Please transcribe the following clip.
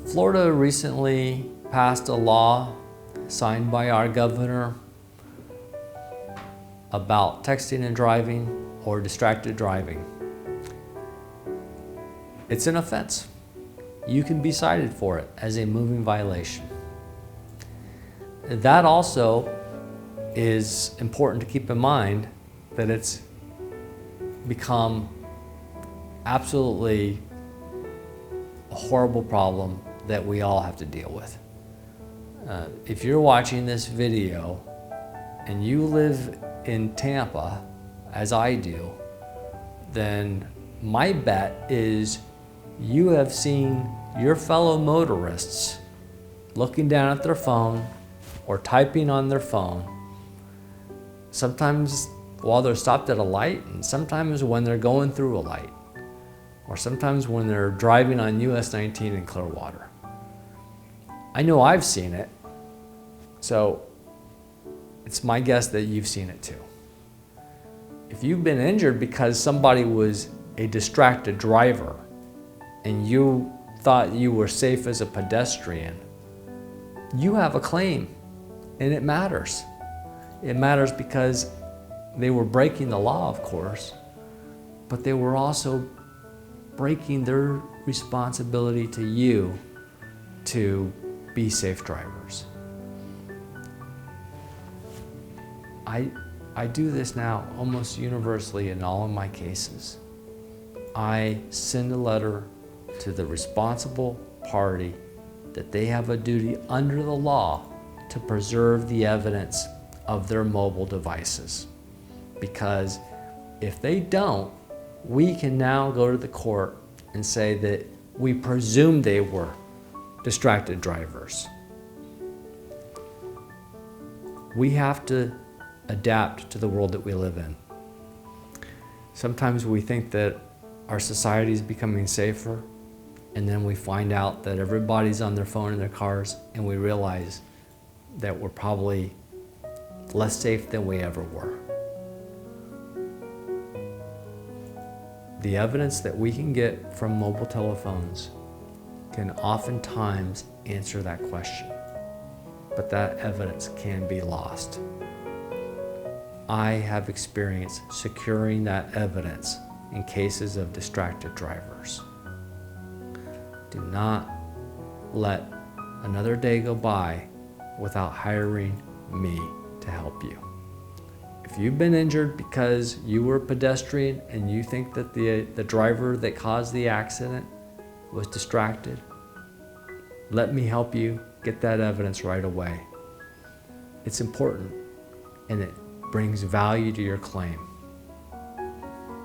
Florida recently passed a law signed by our governor about texting and driving or distracted driving. It's an offense. You can be cited for it as a moving violation. That also is important to keep in mind, that it's become absolutely a horrible problem that we all have to deal with. If you're watching this video and you live in Tampa, as I do, then my bet is you have seen your fellow motorists looking down at their phone or typing on their phone, sometimes while they're stopped at a light, and sometimes when they're going through a light, or sometimes when they're driving on US 19 in Clearwater. I know I've seen it, so it's my guess that you've seen it too. If you've been injured because somebody was a distracted driver and you thought you were safe as a pedestrian, you have a claim, and it matters. It matters because they were breaking the law, of course, but they were also breaking their responsibility to you to be safe drivers. I do this now almost universally in all of my cases. I send a letter to the responsible party that they have a duty under the law to preserve the evidence of their mobile devices. Because if they don't, we can now go to the court and say that we presume they were distracted drivers. We have to adapt to the world that we live in. Sometimes we think that our society is becoming safer, and then we find out that everybody's on their phone in their cars, and we realize that we're probably less safe than we ever were. The evidence that we can get from mobile telephones can oftentimes answer that question, but that evidence can be lost. I have experienced securing that evidence in cases of distracted drivers. Do not let another day go by without hiring me to help you. If you've been injured because you were a pedestrian and you think that the driver that caused the accident was distracted, let me help you get that evidence right away. It's important, and it brings value to your claim.